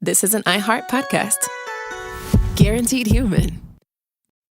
this is an iHeart podcast. Guaranteed human.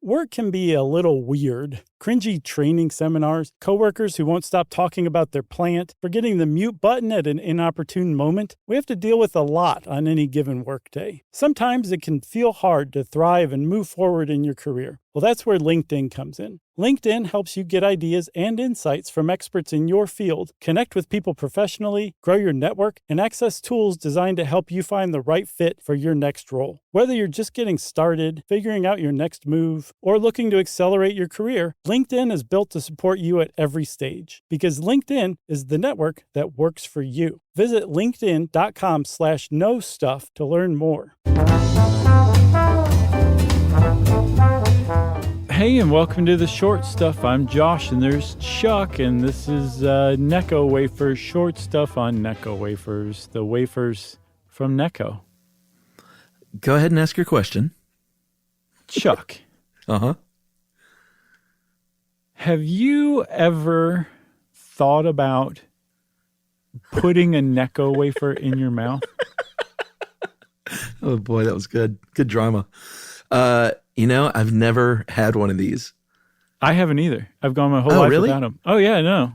Work can be a little weird. Cringy training seminars, coworkers who won't stop talking about their plant, forgetting the mute button at an inopportune moment. We have to deal with a lot on any given workday. Sometimes it can feel hard to thrive and move forward in your career. Well, that's where LinkedIn comes in. LinkedIn helps you get ideas and insights from experts in your field, connect with people professionally, grow your network, and access tools designed to help you find the right fit for your next role. Whether you're just getting started, figuring out your next move, or looking to accelerate your career, LinkedIn is built to support you at every stage because LinkedIn is the network that works for you. Visit linkedin.com/knowstuff to learn more. Hey, and welcome to the Short Stuff. I'm Josh, and there's Chuck, and this is Necco Wafers, Short Stuff on Necco Wafers, the wafers from Necco. Go ahead and ask your question. Chuck. Uh-huh. Have you ever thought about putting a Necco wafer in your mouth? Oh, boy, that was good. Good drama. I've never had one of these. I haven't either. I've gone my whole life without them. Oh, yeah, no.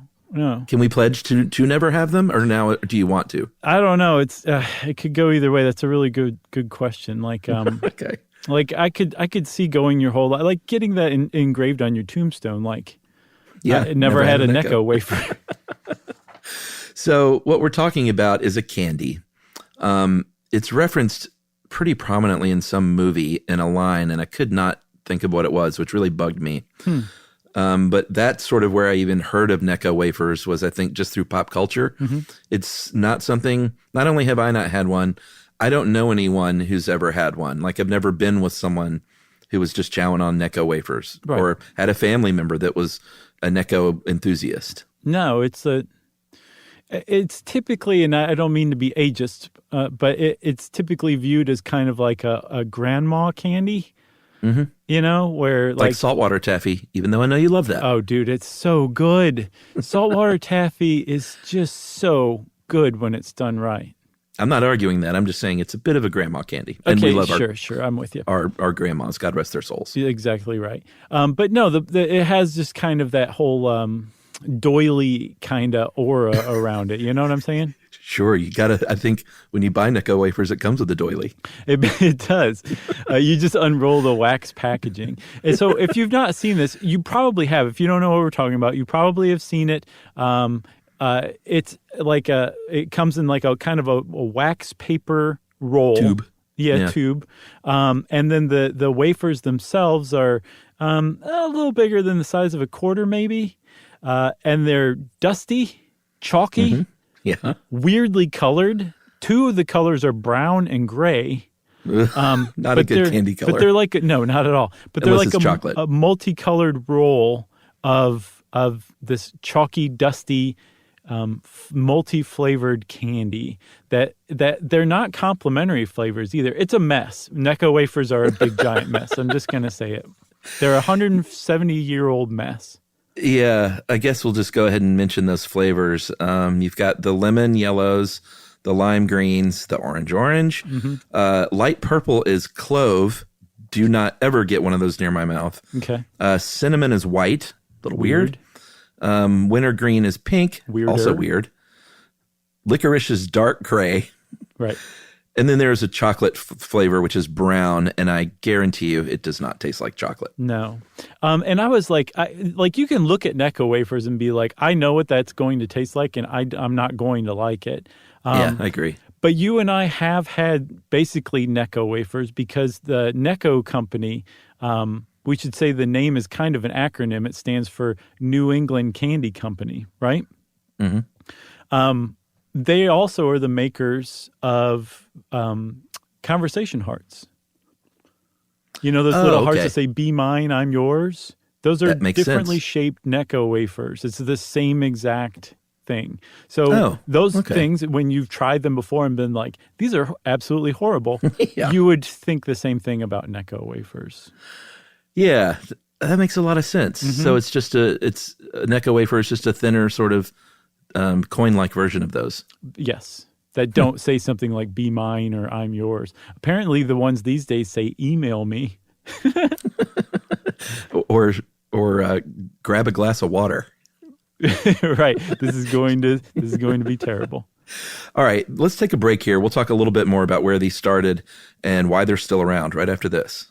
Can we pledge to never have them, or now do you want to? I don't know. It's it could go either way. That's a really good question. Like, okay. Like I could see going your whole life, like getting that engraved on your tombstone. Like, yeah, never had a Necco wafer. So what we're talking about is a candy. It's referenced pretty prominently in some movie in a line, and I could not think of what it was, which really bugged me. But that's sort of where I even heard of Necco wafers was, I think, just through pop culture. Mm-hmm. It's not something, not only have I not had one, I don't know anyone who's ever had one. Like I've never been with someone who was just chowing on Necco wafers or had a family member that was a Necco enthusiast. No, it's typically, and I don't mean to be ageist, but it's typically viewed as kind of like a grandma candy, mm-hmm. Where like saltwater taffy, even though I know you love that. Oh, dude, it's so good. Saltwater taffy is just so good when it's done right. I'm not arguing that. I'm just saying it's a bit of a grandma candy. And okay, we love sure. I'm with you. Our grandmas, God rest their souls. You're exactly right. But no, it has just kind of that whole doily kind of aura around it. You know what I'm saying? Sure. You got to, I think when you buy Necco wafers, it comes with a doily. It does. You just unroll the wax packaging. And so if you've not seen this, you probably have. If you don't know what we're talking about, you probably have seen it. It's like it comes in like a kind of a wax paper roll. Tube. Yeah, tube. And then the wafers themselves are a little bigger than the size of a quarter maybe. And they're dusty, chalky, mm-hmm. Yeah, weirdly colored. Two of the colors are brown and gray. Not a good candy color. But they're like, no, not at all. But they're like a multicolored roll of this chalky, dusty, multi-flavored candy that they're not complementary flavors either. It's a mess. Necco wafers are a big giant mess. I'm just going to say it. They're a 170-year-old mess. Yeah, I guess we'll just go ahead and mention those flavors. You've got the lemon yellows, the lime greens, the orange. Mm-hmm. Light purple is clove. Do not ever get one of those near my mouth. Okay. Cinnamon is white. A little weird. Wintergreen is pink. Weirder. Also weird. Licorice is dark gray. Right. And then there's a chocolate flavor, which is brown, and I guarantee you it does not taste like chocolate. No. And I was like, you can look at Necco wafers and be like, I know what that's going to taste like, and I'm not going to like it. Yeah, I agree. But you and I have had basically Necco wafers because the Necco company, we should say the name is kind of an acronym. It stands for New England Candy Company, right? Mm-hmm. They also are the makers of conversation hearts. You know those little hearts that say, be mine, I'm yours? Those are differently shaped Necco wafers. It's the same exact thing. So those things, when you've tried them before and been like, these are absolutely horrible, you would think the same thing about Necco wafers. Yeah, that makes a lot of sense. Mm-hmm. So it's a Necco wafer is just a thinner sort of coin-like version of those. Yes. that don't say something like "be mine" or "I'm yours." Apparently, the ones these days say "email me." or grab a glass of water. Right. This is going to be terrible. All right, let's take a break here. We'll talk a little bit more about where these started and why they're still around right after this.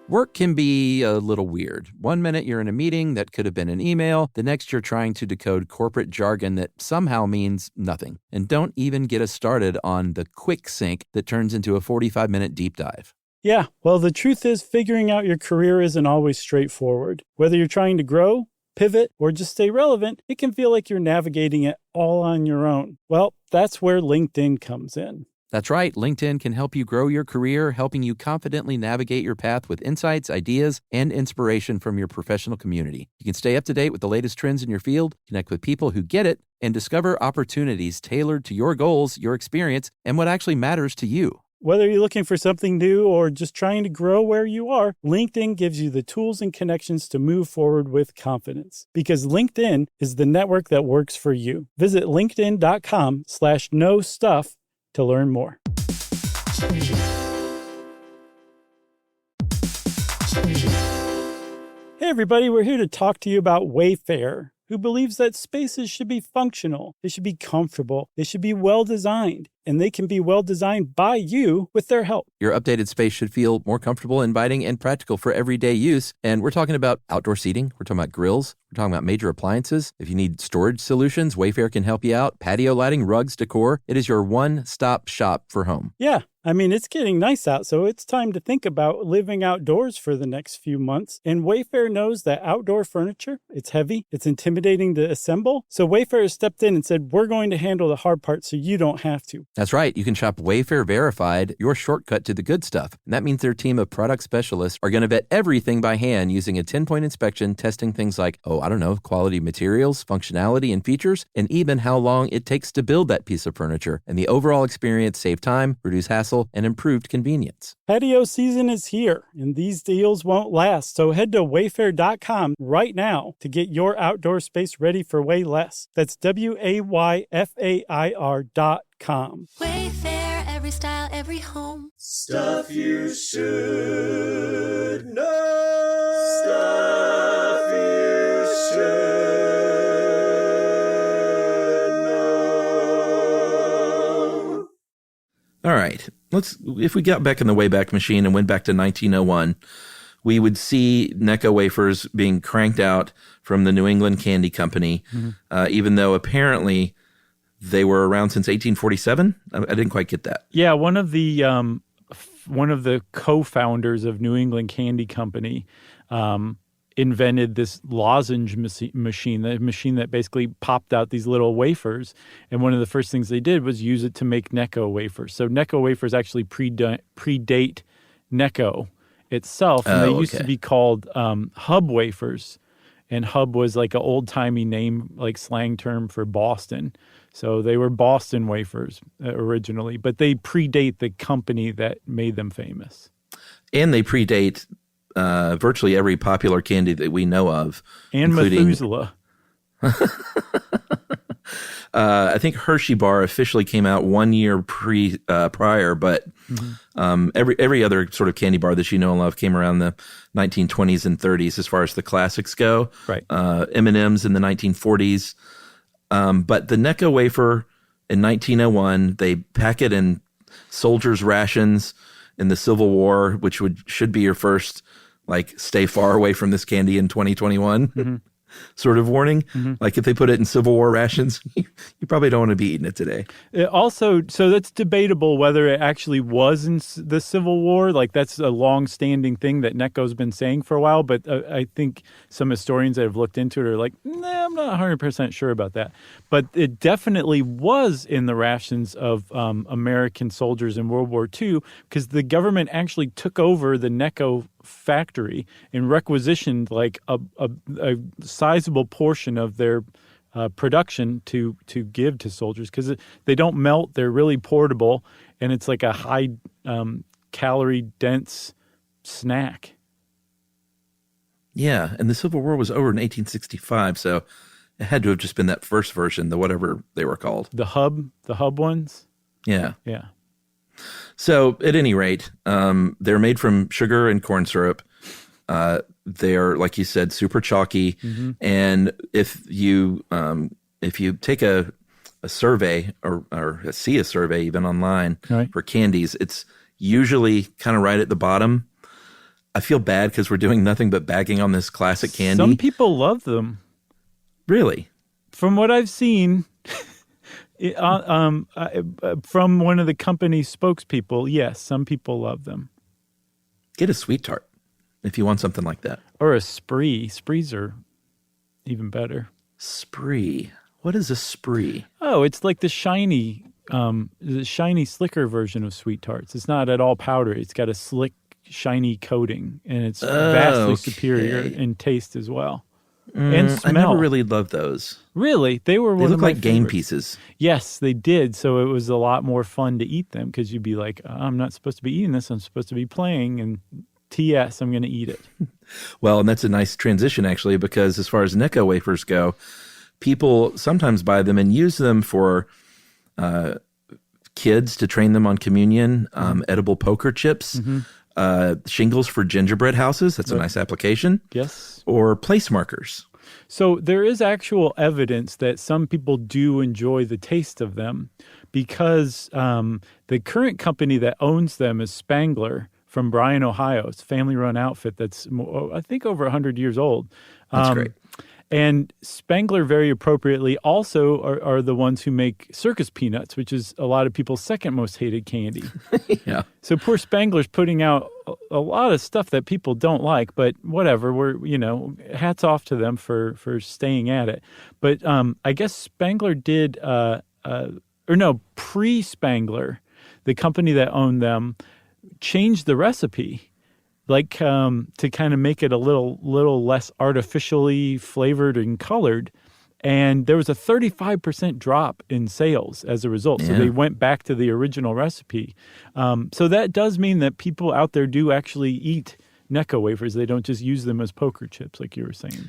Work can be a little weird. One minute you're in a meeting that could have been an email. The next you're trying to decode corporate jargon that somehow means nothing. And don't even get us started on the quick sync that turns into a 45-minute deep dive. Yeah, well, the truth is figuring out your career isn't always straightforward. Whether you're trying to grow, pivot, or just stay relevant, it can feel like you're navigating it all on your own. Well, that's where LinkedIn comes in. That's right. LinkedIn can help you grow your career, helping you confidently navigate your path with insights, ideas, and inspiration from your professional community. You can stay up to date with the latest trends in your field, connect with people who get it, and discover opportunities tailored to your goals, your experience, and what actually matters to you. Whether you're looking for something new or just trying to grow where you are, LinkedIn gives you the tools and connections to move forward with confidence. Because LinkedIn is the network that works for you. Visit linkedin.com/knowstuff to learn more. Hey everybody, we're here to talk to you about Wayfair, who believes that spaces should be functional, they should be comfortable, they should be well-designed, and they can be well-designed by you with their help. Your updated space should feel more comfortable, inviting, and practical for everyday use. And we're talking about outdoor seating. We're talking about grills. We're talking about major appliances. If you need storage solutions, Wayfair can help you out. Patio lighting, rugs, decor. It is your one-stop shop for home. Yeah, I mean, it's getting nice out, so it's time to think about living outdoors for the next few months. And Wayfair knows that outdoor furniture, it's heavy, it's intimidating to assemble. So Wayfair has stepped in and said, we're going to handle the hard part so you don't have to. That's right. You can shop Wayfair Verified, your shortcut to the good stuff. And that means their team of product specialists are going to vet everything by hand using a 10-point inspection, testing things like, quality materials, functionality, and features, and even how long it takes to build that piece of furniture. And the overall experience save time, reduce hassle, and improved convenience. Patio season is here, and these deals won't last. So head to wayfair.com right now to get your outdoor space ready for way less. That's WAYFAIR.com. Wayfair, every style, every home. Stuff you should know. Stuff you should know. All right. If we got back in the Wayback Machine and went back to 1901, we would see Necco Wafers being cranked out from the New England Candy Company, even though apparently they were around since 1847. I didn't quite get that. Yeah, one of the co-founders of New England Candy Company invented this lozenge machine, the machine that basically popped out these little wafers. And one of the first things they did was use it to make Necco wafers. So Necco wafers actually predate Necco itself. And they used to be called hub wafers. And hub was like an old-timey name, like slang term for Boston. So they were Boston wafers originally, but they predate the company that made them famous. And they predate virtually every popular candy that we know of. And including Methuselah. I think Hershey Bar officially came out 1 year prior, but every other sort of candy bar that you know and love came around the 1920s and 30s as far as the classics go. Right. M&M's in the 1940s. But the Necco wafer in 1901, they pack it in soldiers' rations in the Civil War, which should be your first, stay far away from this candy in 2021 sort of warning. Like if they put it in Civil War rations, you probably don't want to be eating it today. So that's debatable whether it actually was in the Civil War. That's a long-standing thing that Necco's been saying for a while, but I think some historians that have looked into it are like, nah, I'm not 100% sure about that. But it definitely was in the rations of American soldiers in World War II because the government actually took over the Necco factory and requisitioned a sizable portion of their production to give to soldiers because they don't melt. They're really portable, and it's like a high calorie dense snack. Yeah, and the Civil War was over in 1865, so it had to have just been that first version, the whatever they were called. The hub ones? Yeah. Yeah. So at any rate, they're made from sugar and corn syrup. They're, like you said, super chalky. Mm-hmm. And if you take a survey or see a survey even online for candies, it's usually kind of right at the bottom. I feel bad because we're doing nothing but bagging on this classic candy. Some people love them. Really? From what I've seen, from one of the company's spokespeople, yes, some people love them. Get a sweet tart if you want something like that. Or a spree. Sprees are even better. Spree. What is a spree? Oh, it's like the shiny, slicker version of sweet tarts. It's not at all powdery. It's got a slick, shiny coating, and it's vastly superior in taste as well. And smell. I never really loved those. Really? They were one of my like game favorites. pieces. Yes, they did. So it was a lot more fun to eat them because you'd be like, I'm not supposed to be eating this. I'm supposed to be playing, and TS, I'm going to eat it. Well, and that's a nice transition, actually, because as far as Necco wafers go, people sometimes buy them and use them for kids to train them on communion, edible poker chips, shingles for gingerbread houses. That's a nice application. Yes. Or place markers. So there is actual evidence that some people do enjoy the taste of them because the current company that owns them is Spangler from Bryan, Ohio. It's a family-run outfit that's, I think, over 100 years old. That's great. And Spangler, very appropriately, also are the ones who make circus peanuts, which is a lot of people's second most hated candy. Yeah. So poor Spangler's putting out a lot of stuff that people don't like, but whatever. Hats off to them for staying at it. But I guess Spangler did, pre-Spangler, the company that owned them, changed the recipe. To kind of make it a little less artificially flavored and colored. And there was a 35% drop in sales as a result. Yeah. So they went back to the original recipe. So that does mean that people out there do actually eat Necco wafers. They don't just use them as poker chips like you were saying.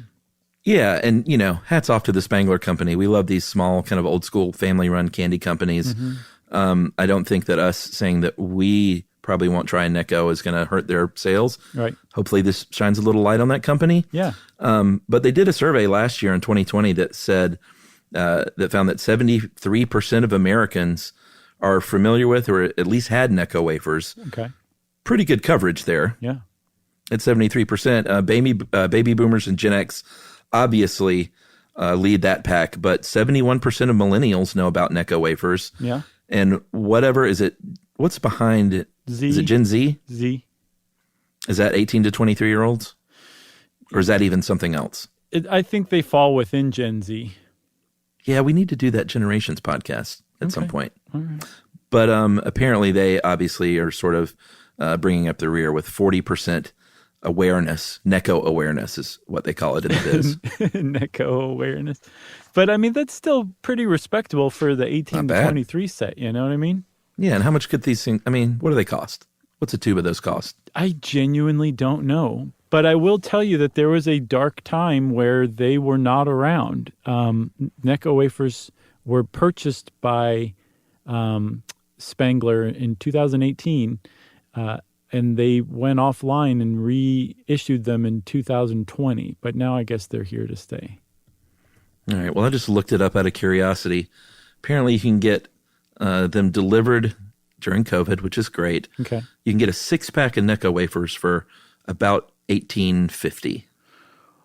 Yeah, and, hats off to the Spangler Company. We love these small kind of old school family-run candy companies. Mm-hmm. I don't think that us saying that we probably won't try Necco is going to hurt their sales. Right. Hopefully this shines a little light on that company. Yeah. But they did a survey last year in 2020 that said that found that 73% of Americans are familiar with or at least had Necco wafers. Okay. Pretty good coverage there. Yeah. At 73%. Baby boomers and Gen X obviously lead that pack, but 71% of millennials know about Necco wafers. Yeah. And what's behind it? Z. Is it Gen Z? Z. Is that 18 to 23-year-olds? Or is that even something else? I think they fall within Gen Z. Yeah, we need to do that Generations podcast at some point. All right. But apparently they obviously are sort of bringing up the rear with 40% awareness. Necco awareness is what they call it in the biz. Necco awareness. But, I mean, that's still pretty respectable for the 18 to 23 set, you know what I mean? Yeah, and how much could these things, what do they cost? What's a tube of those cost? I genuinely don't know. But I will tell you that there was a dark time where they were not around. Necco wafers were purchased by Spangler in 2018, and they went offline and reissued them in 2020. But now I guess they're here to stay. All right. Well, I just looked it up out of curiosity. Apparently you can get them delivered during COVID, which is great. Okay. You can get a 6-pack of Necco wafers for about $18.50.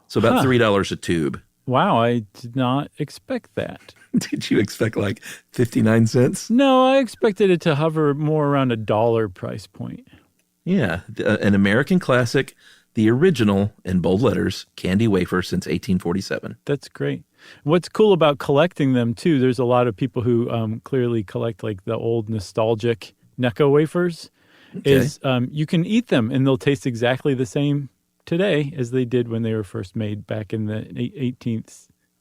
So about $3 a tube. Wow, I did not expect that. Did you expect like 59 cents? No, I expected it to hover more around $1 price point. Yeah, an American classic, the original, in bold letters, candy wafer since 1847. That's great. What's cool about collecting them, too, there's a lot of people who clearly collect like the old nostalgic Necco wafers, is you can eat them and they'll taste exactly the same today as they did when they were first made back in the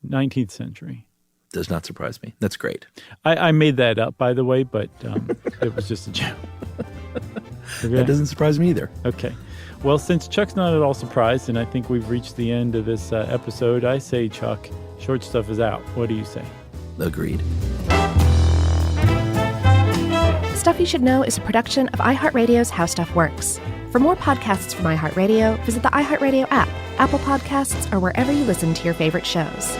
19th century. Does not surprise me. That's great. I made that up, by the way, but it was just a joke. Okay. That doesn't surprise me either. Okay. Well, since Chuck's not at all surprised, and I think we've reached the end of this episode, I say, Chuck, Short Stuff is out. What do you say? Agreed. Stuff You Should Know is a production of iHeartRadio's How Stuff Works. For more podcasts from iHeartRadio, visit the iHeartRadio app, Apple Podcasts, or wherever you listen to your favorite shows.